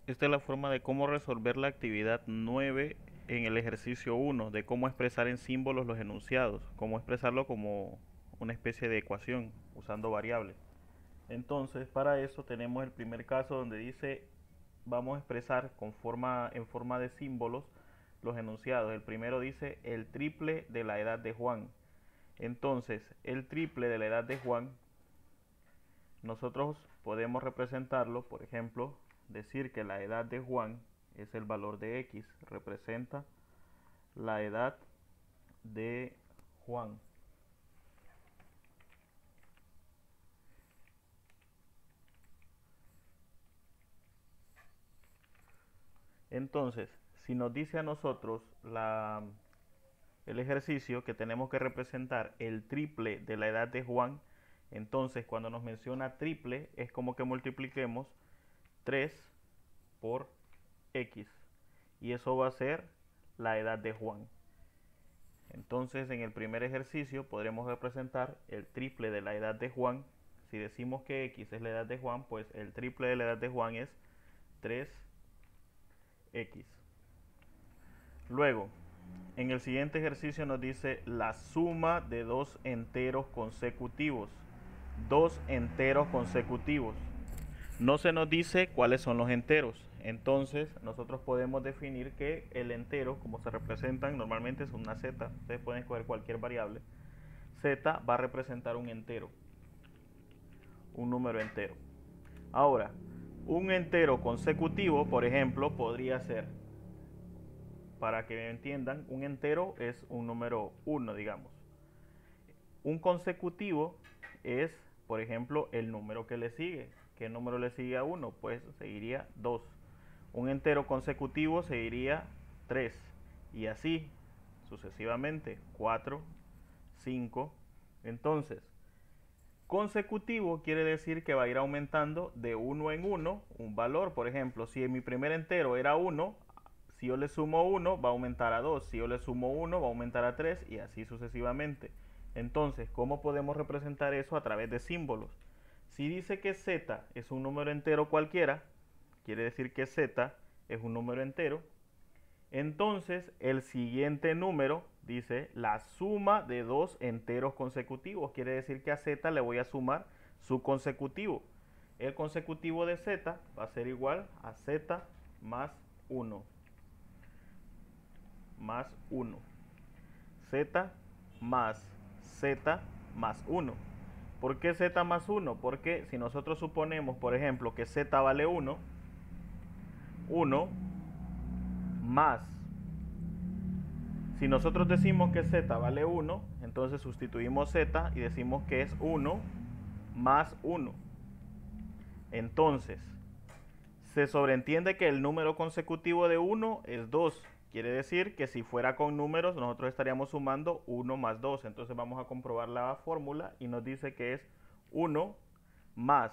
Esta es la forma de cómo resolver la actividad 9 en el ejercicio 1, de cómo expresar en símbolos los enunciados, cómo expresarlo como una especie de ecuación usando variables. Entonces, para eso tenemos el primer caso donde dice vamos a expresar en forma de símbolos los enunciados. El primero dice el triple de la edad de Juan. Entonces, el triple de la edad de Juan nosotros podemos representarlo, por ejemplo, decir que la edad de Juan es el valor de X, representa la edad de Juan. Entonces, si nos dice a nosotros el ejercicio que tenemos que representar el triple de la edad de Juan, entonces cuando nos menciona triple es como que multipliquemos 3 por X. Y eso va a ser la edad de Juan. Entonces en el primer ejercicio podremos representar el triple de la edad de Juan. Si decimos que X es la edad de Juan, pues el triple de la edad de Juan es 3X. Luego, en el siguiente ejercicio nos dice la suma de dos enteros consecutivos. Dos enteros consecutivos. No se nos dice cuáles son los enteros. Entonces nosotros podemos definir que el entero, como se representan normalmente, es una z. Ustedes pueden escoger cualquier variable. Z va a representar un entero, un número entero. Ahora, un entero consecutivo, por ejemplo, podría ser, para que me entiendan, un entero es un número 1, digamos. Un consecutivo es, por ejemplo, el número que le sigue. ¿Qué número le sigue a 1? Pues seguiría 2. Un entero consecutivo seguiría 3. Y así sucesivamente. 4, 5. Entonces, consecutivo quiere decir que va a ir aumentando de 1 en 1 un valor. Por ejemplo, si en mi primer entero era 1, si yo le sumo 1 va a aumentar a 2. Si yo le sumo 1 va a aumentar a 3 y así sucesivamente. Entonces, ¿cómo podemos representar eso a través de símbolos? Si dice que z es un número entero cualquiera, quiere decir que z es un número entero. Entonces, el siguiente número dice la suma de dos enteros consecutivos. Quiere decir que a z le voy a sumar su consecutivo. El consecutivo de z va a ser igual a z más 1. Más 1. Z más Z más 1. ¿Por qué Z más 1? Porque si nosotros suponemos, por ejemplo, que Z vale 1, 1 más. Si nosotros decimos que Z vale 1, entonces sustituimos Z y decimos que es 1 más 1. Entonces, se sobreentiende que el número consecutivo de 1 es 2. Quiere decir que si fuera con números, nosotros estaríamos sumando 1 más 2. Entonces vamos a comprobar la fórmula y nos dice que es 1 más.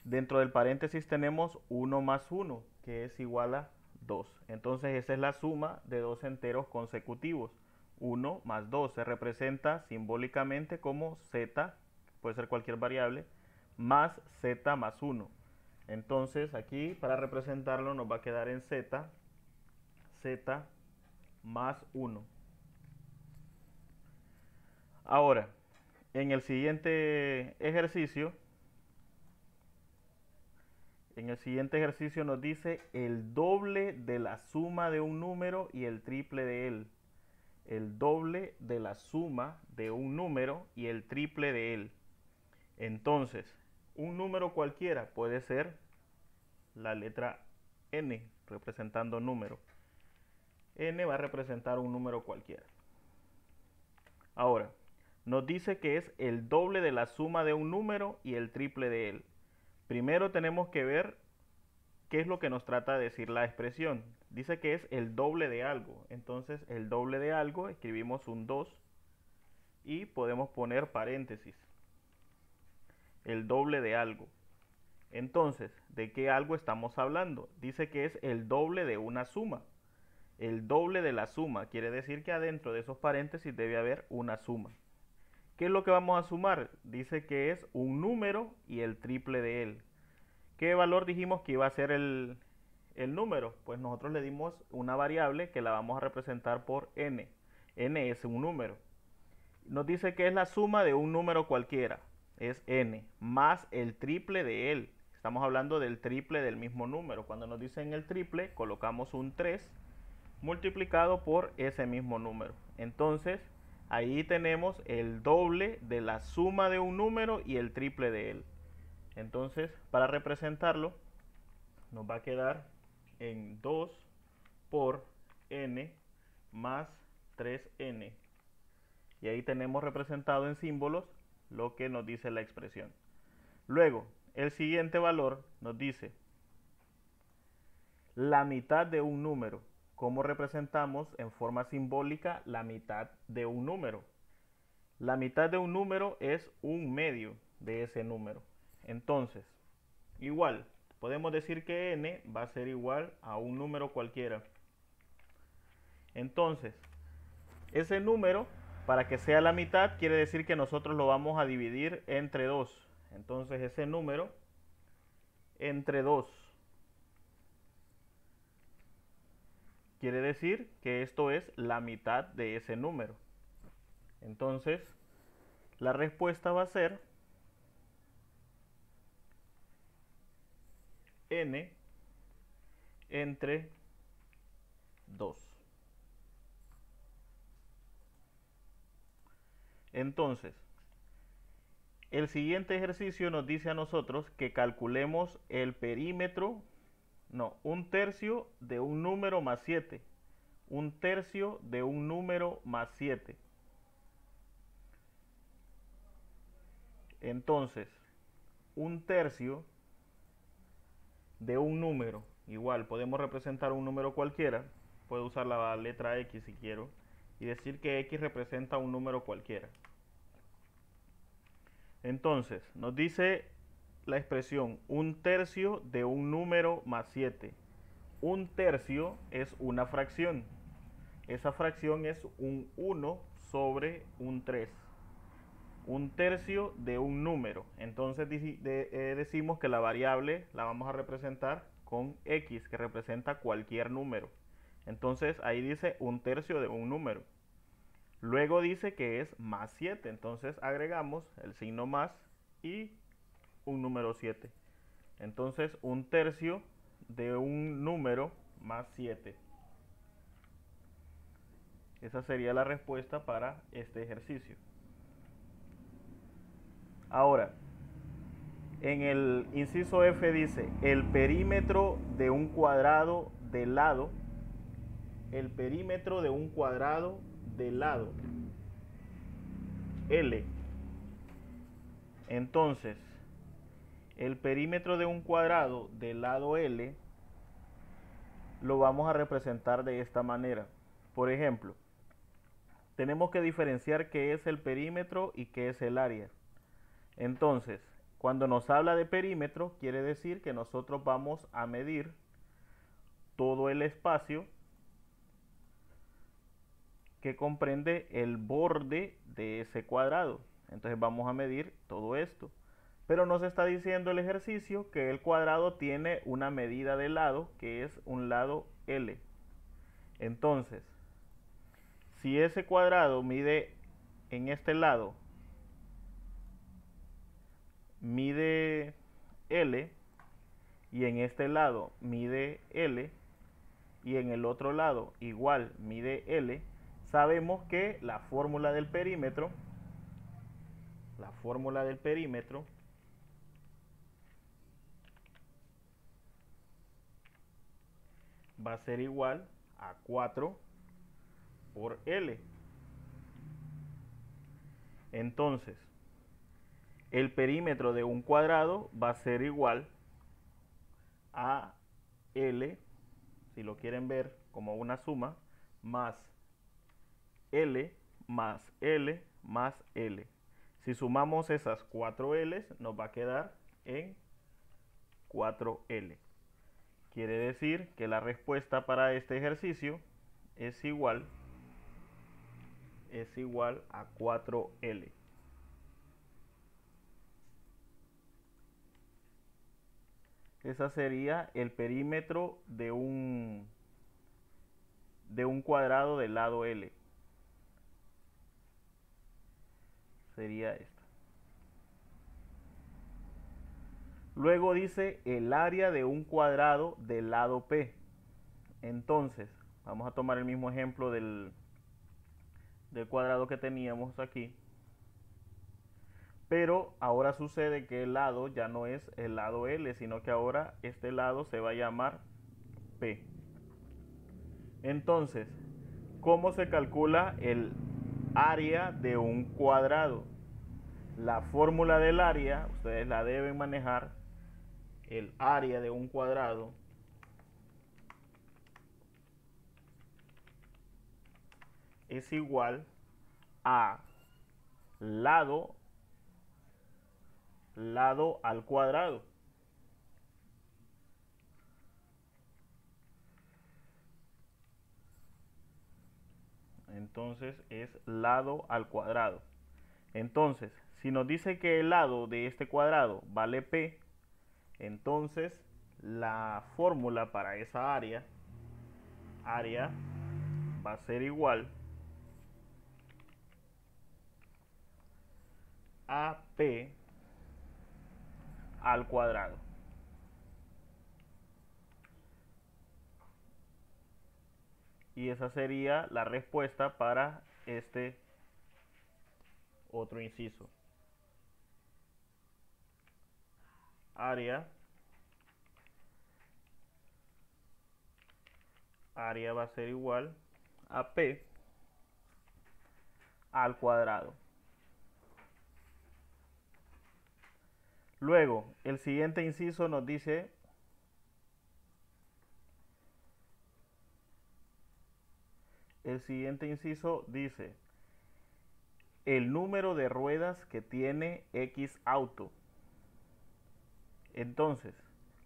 Dentro del paréntesis tenemos 1 más 1, que es igual a 2. Entonces esa es la suma de dos enteros consecutivos. 1 más 2 se representa simbólicamente como z, puede ser cualquier variable, más z más 1. Entonces aquí para representarlo nos va a quedar en z más 1. Ahora, en el siguiente ejercicio nos dice el doble de la suma de un número y el triple de él. El doble de la suma de un número y el triple de él. Entonces, un número cualquiera puede ser la letra n, representando número. N va a representar un número cualquiera. Ahora, nos dice que es el doble de la suma de un número y el triple de él. Primero tenemos que ver qué es lo que nos trata de decir la expresión. Dice que es el doble de algo. Entonces, el doble de algo, escribimos un 2 y podemos poner paréntesis. El doble de algo. Entonces, ¿de qué algo estamos hablando? Dice que es el doble de una suma. El doble de la suma quiere decir que adentro de esos paréntesis debe haber una suma. ¿Qué es lo que vamos a sumar? Dice que es un número y el triple de él. ¿Qué valor dijimos que iba a ser el número? Pues nosotros le dimos una variable que la vamos a representar por n. N es un número. Nos dice que es la suma de un número cualquiera, es n, más el triple de él. Estamos hablando del triple del mismo número. Cuando nos dicen el triple, colocamos un 3 multiplicado por ese mismo número. Entonces, ahí tenemos el doble de la suma de un número y el triple de él. Entonces, para representarlo, nos va a quedar en 2 por n más 3n. Y ahí tenemos representado en símbolos lo que nos dice la expresión. Luego, el siguiente valor nos dice la mitad de un número. ¿Cómo representamos en forma simbólica la mitad de un número? La mitad de un número es un medio de ese número. Entonces, igual, podemos decir que n va a ser igual a un número cualquiera. Entonces, ese número, para que sea la mitad, quiere decir que nosotros lo vamos a dividir entre 2. Entonces, ese número entre 2 quiere decir que esto es la mitad de ese número. Entonces, la respuesta va a ser n entre 2. Entonces, el siguiente ejercicio nos dice a nosotros que calculemos el perímetro, un tercio de un número más 7. Un tercio de un número más 7. Entonces, un tercio de un número, igual podemos representar un número cualquiera, puedo usar la letra X si quiero, y decir que X representa un número cualquiera. Entonces, nos dice la expresión un tercio de un número más 7. Un tercio es una fracción. Esa fracción es un 1 sobre un 3. Un tercio de un número. Entonces decimos que la variable la vamos a representar con X, que representa cualquier número. Entonces ahí dice un tercio de un número. Luego dice que es más 7. Entonces agregamos el signo más y un número 7. Entonces un tercio de un número más 7. Esa sería la respuesta para este ejercicio. Ahora, en el inciso F dice, el perímetro de un cuadrado de lado, el perímetro de un cuadrado de lado L. Entonces, el perímetro de un cuadrado del lado L lo vamos a representar de esta manera. Por ejemplo, tenemos que diferenciar qué es el perímetro y qué es el área. Entonces, cuando nos habla de perímetro, quiere decir que nosotros vamos a medir todo el espacio que comprende el borde de ese cuadrado. Entonces vamos a medir todo esto. Pero nos está diciendo el ejercicio que el cuadrado tiene una medida de lado, que es un lado L. Entonces, si ese cuadrado mide en este lado, mide L, y en este lado mide L, y en el otro lado igual mide L, sabemos que la fórmula del perímetro va a ser igual a 4 por L. Entonces, el perímetro de un cuadrado va a ser igual a L, si lo quieren ver como una suma, más L más L más L. Si sumamos esas 4 L's, nos va a quedar en 4L. Quiere decir que la respuesta para este ejercicio es igual a 4L. Esa sería el perímetro de un cuadrado del lado L. Sería esta. Luego dice el área de un cuadrado del lado P. Entonces, vamos a tomar el mismo ejemplo del cuadrado que teníamos aquí. Pero ahora sucede que el lado ya no es el lado L, sino que ahora este lado se va a llamar P. Entonces, ¿cómo se calcula el área de un cuadrado? La fórmula del área, ustedes la deben manejar. El área de un cuadrado es igual a lado al cuadrado. Entonces es lado al cuadrado. Entonces, si nos dice que el lado de este cuadrado vale P, entonces la fórmula para esa área va a ser igual a P al cuadrado. Y esa sería la respuesta para este otro inciso. Área va a ser igual a P al cuadrado. Luego, el siguiente inciso nos dice el número de ruedas que tiene X auto. Entonces,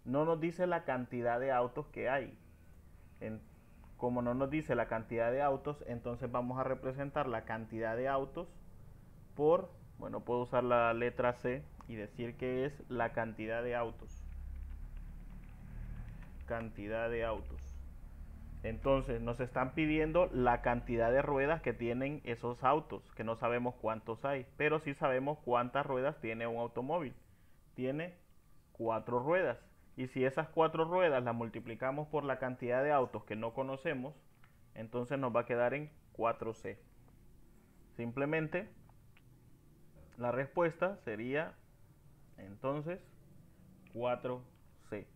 no nos dice la cantidad de autos que hay. Como no nos dice la cantidad de autos, entonces vamos a representar la cantidad de autos por, bueno, puedo usar la letra C y decir que es la cantidad de autos. Cantidad de autos. Entonces nos están pidiendo la cantidad de ruedas que tienen esos autos, que no sabemos cuántos hay, pero sí sabemos cuántas ruedas tiene un automóvil. Tiene 4 ruedas. Y si esas 4 ruedas las multiplicamos por la cantidad de autos que no conocemos, entonces nos va a quedar en 4C. Simplemente la respuesta sería entonces 4C.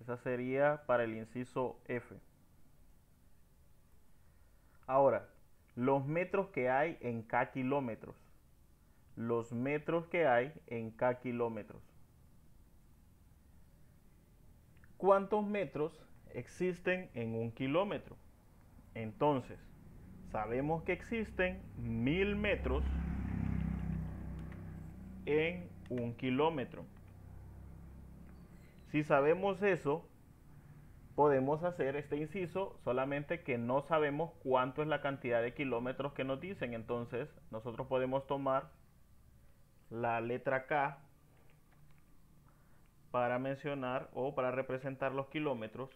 Esa sería para el inciso F. Ahora, los metros que hay en K kilómetros. Los metros que hay en K kilómetros. ¿Cuántos metros existen en un kilómetro? Entonces, sabemos que existen 1000 metros en un kilómetro. Si sabemos eso, podemos hacer este inciso, solamente que no sabemos cuánto es la cantidad de kilómetros que nos dicen. Entonces, nosotros podemos tomar la letra K para mencionar o para representar los kilómetros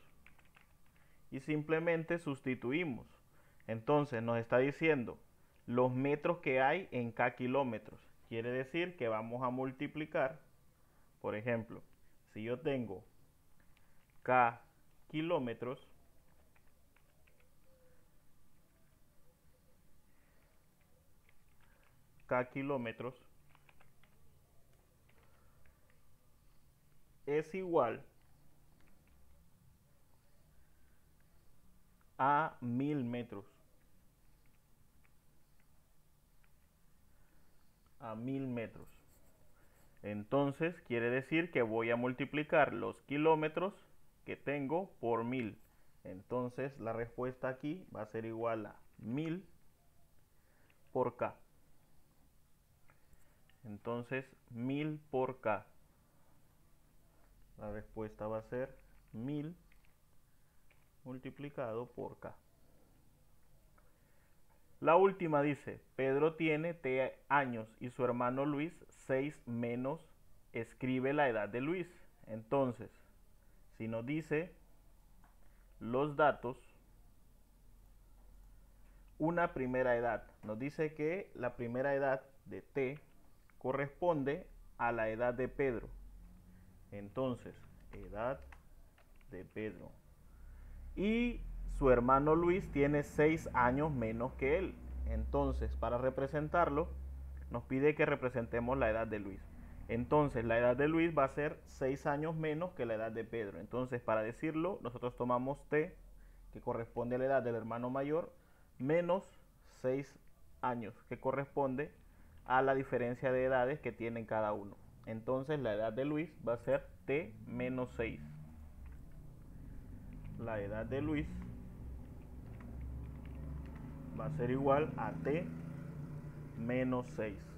y simplemente sustituimos. Entonces nos está diciendo los metros que hay en K kilómetros. Quiere decir que vamos a multiplicar, por ejemplo, si yo tengo K kilómetros, es igual a 1000 metros. A 1000 metros. Entonces quiere decir que voy a multiplicar los kilómetros que tengo por 1000. Entonces la respuesta aquí va a ser igual a 1000 por K. Entonces 1000 por K. La respuesta va a ser 1000 multiplicado por K. La última dice, Pedro tiene T años y su hermano Luis 6 menos, escribe la edad de Luis. Entonces, si nos dice los datos, una primera edad, nos dice que la primera edad de T corresponde a la edad de Pedro. Entonces, edad de Pedro. Y su hermano Luis tiene 6 años menos que él. Entonces, para representarlo, nos pide que representemos la edad de Luis. Entonces, la edad de Luis va a ser 6 años menos que la edad de Pedro. Entonces, para decirlo, nosotros tomamos T, que corresponde a la edad del hermano mayor, menos 6 años, que corresponde a la diferencia de edades que tienen cada uno. Entonces, la edad de Luis va a ser T menos 6. La edad de Luis va a ser igual a T menos 6.